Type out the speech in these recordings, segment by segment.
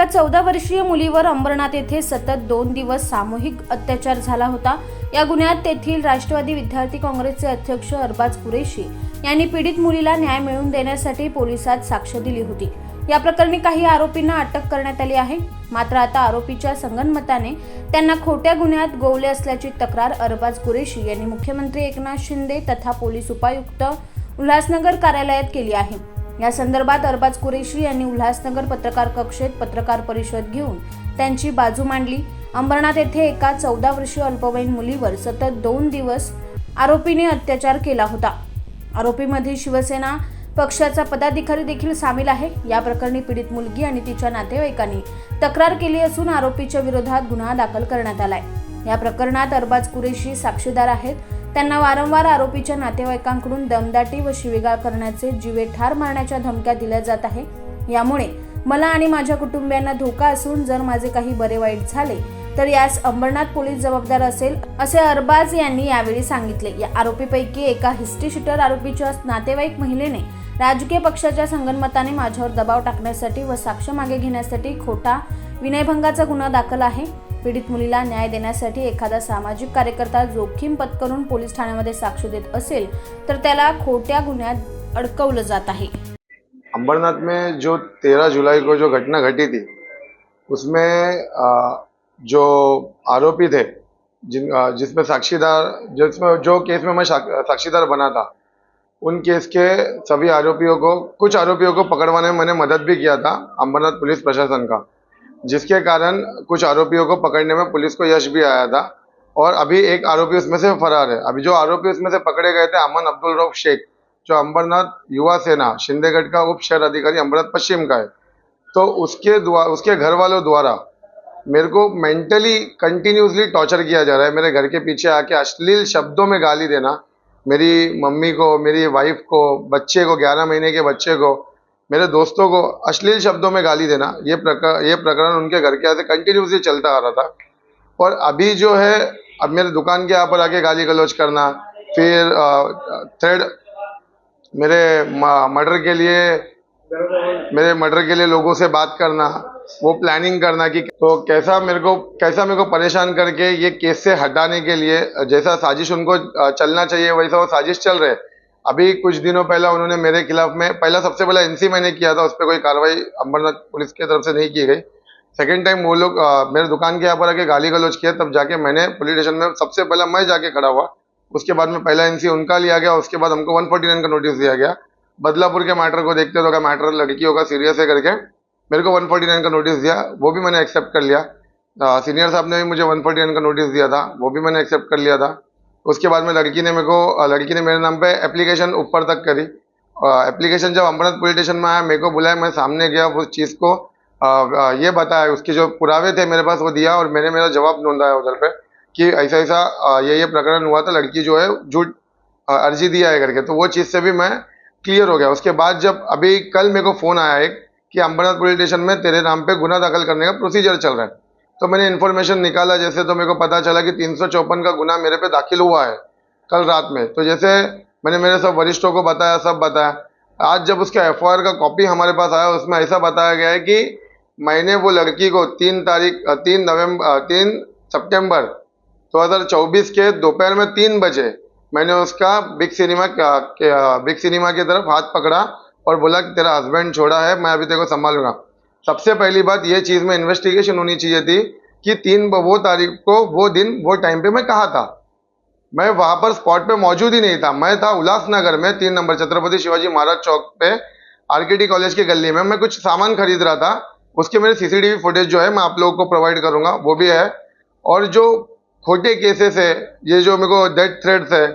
एका 14 वर्षीय मुलीवर अंबरनाथ येथे सतत 2 दिवस सामूहिक अत्याचार झाला होता। या गुन्ह्यात तेथील राष्ट्रवादी विद्यार्थी काँग्रेसचे अध्यक्ष अरबाज कुरेशी यांनी पीडित मुलीला न्याय मिळवून देण्यासाठी पोलिसात साक्ष दिली होती। या प्रकरणी काही आरोपींना अटक करण्यात आली आहे। मात्र आता आरोपीच्या संगनमताने त्यांना खोट्या गुन्ह्यात गोवले असल्याची तक्रार अरबाज कुरेशी यांनी मुख्यमंत्री एकनाथ शिंदे तथा पोलीस उपायुक्त उल्हासनगर कार्यालयात केली आहे। या संदर्भात अरबाज कुरेशी यांनी उल्हासनगर पत्रकार कक्षेत पत्रकार परिषद घेऊन त्यांची बाजू मांडली। अंबरनाथ येथे एका 14 वर्षीय अल्पवयीन मुलीवर सतत 2 दिवस आरोपीने अत्याचार केला होता। आरोपीमध्ये शिवसेना पक्षाचा पदाधिकारी देखील सामील आहे। या प्रकरणी पीडित मुलगी आणि तिच्या नातेवाईकांनी तक्रार केली असून आरोपीच्या विरोधात गुन्हा दाखल करण्यात आलाय। या प्रकरणात अरबाज कुरेशी साक्षीदार आहेत। त्यांना वारंवार आरोपीच्या नातेवाईकांकडून दमदाटी व शिवीगाळ करण्याचे, जीवे ठार मारण्याच्या धमक्या दिल्या जात आहे। यामुळे मला आणि माझ्या कुटुंबियांना धोका असून जर माझे काही बरे वाईट झाले तर यास अंबरनाथ पोलीस जबाबदार असेल, असे अरबाज यांनी यावेळी सांगितले। या आरोपीपैकी एका हिस्ट्री शीटर आरोपीच्या नातेवाईक महिलेने राजकीय पक्षाच्या संगनमताने माझ्यावर दबाव टाकण्यासाठी व साक्ष मागे घेण्यासाठी खोटा विनयभंगाचा गुन्हा दाखल आहे। पीडित मुलीला न्याय देण्यासाठी एखादा सामाजिक कार्यकर्ता जोखीम पत्करून पोलीस ठाण्यामध्ये साक्ष देत असेल तर त्याला खोट्या गुन्ह्यात अडकवलं जात आहे। अंबरनाथ में जो 13 जुलाई को जो घटना घटी थी उसमें जो आरोपी थे जिसमें साक्षीदार जो केस में मैं साक्षीदार बना था, उन केस के सभी आरोपियों को, कुछ आरोपियों को पकड़वाने में मैंने मदद भी किया था अंबरनाथ पुलिस प्रशासन का, जिसके कारण कुछ आरोपियों को पकड़ने में पुलिस को यश भी आया था। और अभी एक आरोपी उसमें से फरार है। अभी जो आरोपी उसमें से पकड़े गए थे अमन अब्दुल रऊफ शेख, जो अंबरनाथ युवा सेना शिंदेगढ़ का उप शहर अधिकारी अंबरनाथ पश्चिम का है, तो उसके घर वालों द्वारा मेरे को मेंटली कंटिन्यूसली टॉर्चर किया जा रहा है। मेरे घर के पीछे आके अश्लील शब्दों में गाली देना, मेरी मम्मी को, मेरी वाइफ को, बच्चे को, 11 महीने के बच्चे को, मेरे दोस्तों को अश्लील शब्दों में गाली देना, ये प्रकरण उनके घर के यहाँ से कंटिन्यूसली चलता आ रहा था। और अभी जो है, अब मेरे दुकान के यहाँ पर आके गाली गलौज करना, फिर थ्रेड मेरे मर्डर के लिए लोगों से बात करना, वो प्लानिंग करना कि तो कैसा मेरे को परेशान करके ये केस से हटाने के लिए जैसा साजिश उनको चलना चाहिए वैसा वो साजिश चल रहे। अभी कुछ दिनों पहले उन्होंने मेरे खिलाफ में सबसे पहला एनसी मैंने किया था, उस पर कोई कार्रवाई अंबरनाथ पुलिस की तरफ से नहीं की गई। सेकेंड टाइम वो लोग मेरे दुकान के यहाँ पर आके गाली गलौज किया, तब जाके मैंने पुलिस स्टेशन में सबसे पहला मैं जाके खड़ा हुआ। उसके बाद में पहला एनसी उनका लिया गया, उसके बाद हमको 149 का नोटिस दिया गया। बदलापुर के मैटर को देखते तो क्या मैटर लड़कियों का सीरियस है करके मेरे को 149 का नोटिस दिया, वो भी मैंने एक्सेप्ट कर लिया। सीनियर साहब ने भी मुझे 149 का नोटिस दिया था, वो भी मैंने एक्सेप्ट कर लिया था। उसके बाद में लड़की ने मेरे नाम पे एप्लीकेशन ऊपर तक करी। एप्लीकेशन जब अंबरनाथ पुलिस स्टेशन में आया, मेरे को बुलाया, मैं सामने गया, उस चीज़ को ये बताया, उसके जो पुरावे थे मेरे पास वो दिया, और मैंने मेरा जवाब ढूंढाया उधर पे कि ऐसा ऐसा ये प्रकरण हुआ था, लड़की जो है झूठ अर्जी दिया है करके, तो वो चीज़ से भी मैं क्लियर हो गया। उसके बाद जब अभी कल मेरे को फ़ोन आया एक कि अंबरनाथ पुलिस स्टेशन में तेरे नाम पे गुना दाखिल करने का प्रोसीजर चल रहा है, तो मैंने इन्फॉर्मेशन निकाला जैसे, तो मेरे को पता चला कि 354 का गुना मेरे पे दाखिल हुआ है कल रात में। तो जैसे मैंने मेरे सब वरिष्ठों को बताया, सब बताया। आज जब उसका एफआईआर का कॉपी हमारे पास आया, उसमें ऐसा बताया गया है कि मैंने वो लड़की को 3 सितंबर 2024 के दोपहर में 3 बजे मैंने उसका बिग सिनेमा की तरफ हाथ पकड़ा और बोला कि तेरा हस्बैंड छोड़ा है, मैं अभी तेरे को संभालूंगा। सबसे पहली बात ये चीज़ में इन्वेस्टिगेशन होनी चाहिए थी कि वो तारीख को, वो दिन, वो टाइम पे मैं कहाँ था। मैं वहाँ पर स्पॉट पे मौजूद ही नहीं था। मैं था उल्लासनगर में 3 नंबर छत्रपति शिवाजी महाराज चौक पे आरकेटी कॉलेज की गली में। मैं कुछ सामान खरीद रहा था, उसके मेरे सीसीटीवी फुटेज जो है मैं आप लोगों को प्रोवाइड करूँगा, वो भी है। और जो खोटे केसेस है, ये जो मेरे को डेथ थ्रेट्स है,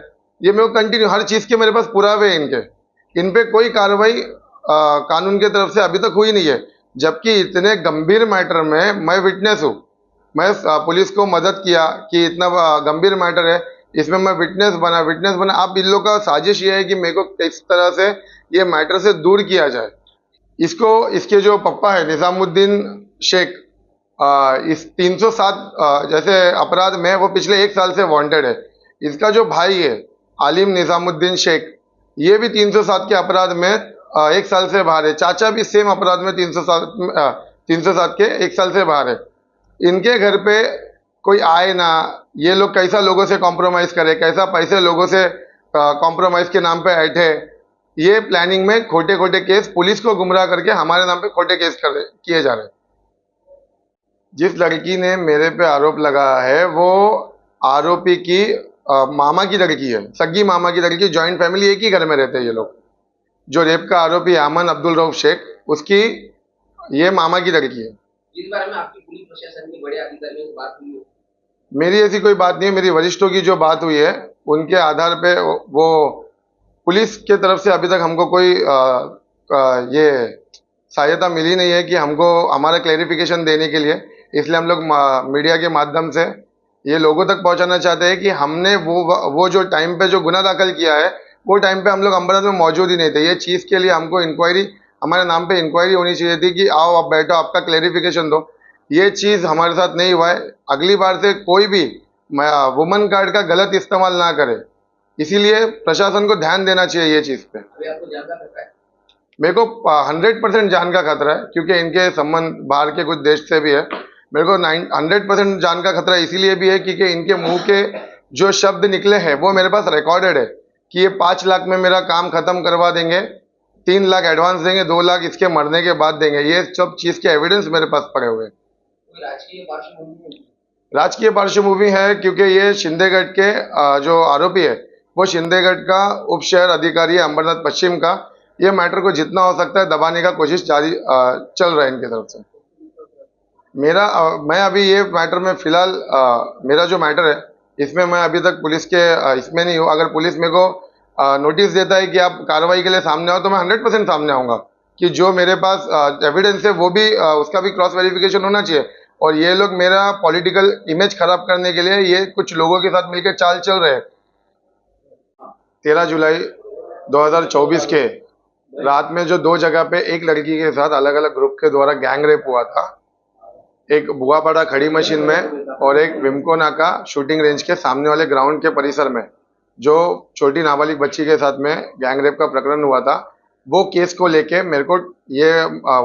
ये मेरे को कंटिन्यू, हर चीज़ के मेरे पास पुरावे हैं इन पे कोई कार्रवाई कानून की तरफ से अभी तक हुई नहीं है। जबकि इतने गंभीर मैटर में मैं विटनेस हूँ, मैं पुलिस को मदद किया कि इतना गंभीर मैटर है, इसमें मैं विटनेस बना। अब इन लोग का साजिश ये है कि मेरे को किस तरह से ये मैटर से दूर किया जाए। इसके जो पप्पा है निज़ामुद्दीन शेख, इस 307 जैसे अपराध में वो पिछले 1 साल से वांटेड है। इसका जो भाई है आलिम निज़ामुद्दीन शेख, ये भी 307 के अपराध में 1 साल से बाहर है। चाचा भी सेम अपराध में 307 के 1 साल से बाहर है। इनके घर पे कोई आए ना, ये लोग कैसा लोगों से कॉम्प्रोमाइज करे, कैसा पैसे लोगों से कॉम्प्रोमाइज के नाम पे ऐठे, ये प्लानिंग में खोटे खोटे केस पुलिस को गुमराह करके हमारे नाम पे खोटे केस किए जा रहे हैं। जिस लड़की ने मेरे पे आरोप लगाया है वो आरोपी की मामा की लड़की है, सगी मामा की लड़की। जॉइंट फैमिली, एक ही घर में रहते हैं ये लोग। जो रेप का आरोपी अमन अब्दुल रऊफ शेख, उसकी ये मामा की लड़की है। इस बारे में आपकी पुलिस प्रशासन के बड़े अधिकारियों से बात हुई है? मेरी ऐसी कोई बात नहीं है। मेरी वरिष्ठों की जो बात हुई है उनके आधार पे वो पुलिस के तरफ से अभी तक हमको कोई ये सहायता मिली नहीं है कि हमको हमारा क्लैरिफिकेशन देने के लिए। इसलिए हम लोग मीडिया के माध्यम से ये लोगों तक पहुंचाना चाहते हैं कि हमने वो जो टाइम पे जो गुना दाखिल किया है, वो टाइम पे हम लोग अमृत में मौजूद ही नहीं थे। ये चीज़ के लिए हमको इंक्वायरी, हमारे नाम पे इंक्वायरी होनी चाहिए थी कि आओ आप बैठो, आपका क्लैरिफिकेशन दो। ये चीज़ हमारे साथ नहीं हुआ है। अगली बार से कोई भी वुमन कार्ड का गलत इस्तेमाल ना करे, इसीलिए प्रशासन को ध्यान देना चाहिए ये चीज़ पे। अभी आपको जान का खतरा है? मेरे को 100% जान का खतरा है, क्योंकि इनके संबंध बाहर के कुछ देश से भी है। मेरे को 100% जान का खतरा इसीलिए भी है क्योंकि इनके मुंह के जो शब्द निकले हैं वो मेरे पास रिकॉर्डेड है कि ये 5 लाख में मेरा काम खत्म करवा देंगे, 3 लाख एडवांस देंगे, 2 लाख इसके मरने के बाद देंगे। ये सब चीज़ के एविडेंस मेरे पास पड़े हुए हैं। कोई राजकीय पार्श्वभूमि है? राजकीय पार्श्वभूमि है क्योंकि ये शिंदेगढ़ के जो आरोपी है वो शिंदेगढ़ का उप शहर अधिकारी है, अंबरनाथ पश्चिम का। ये मैटर को जितना हो सकता है दबाने का कोशिश जारी चल रहा है इनकी तरफ से। मैं अभी ये मैटर में फिलहाल मेरा जो मैटर है इसमें मैं अभी तक पुलिस के इसमें नहीं हूँ। अगर पुलिस मेरे को नोटिस देता है कि आप कार्रवाई के लिए सामने आओ तो मैं 100% सामने आऊँगा कि जो मेरे पास एविडेंस है वो भी उसका भी क्रॉस वेरिफिकेशन होना चाहिए। और ये लोग मेरा पॉलिटिकल इमेज खराब करने के लिए ये कुछ लोगों के साथ मिलकर चाल चल रहे हैं। 13 जुलाई 2024 के रात में जो 2 जगह पे एक लड़की के साथ अलग अलग ग्रुप के द्वारा गैंग रेप हुआ था, एक बुआपाड़ा खड़ी मशीन में और एक विमको नाका शूटिंग रेंज के सामने वाले ग्राउंड के परिसर में, जो छोटी नाबालिग बच्ची के साथ में गैंग रेप का प्रकरण हुआ था, वो केस को लेके मेरे को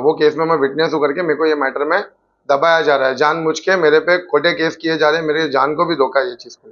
वो केस में मैं विटनेस होकर के मेरे को ये मैटर में दबाया जा रहा है। जानबूझ के मेरे पे खोटे केस किए जा रहे हैं, मेरे जान को भी धोखा है ये चीज़ को।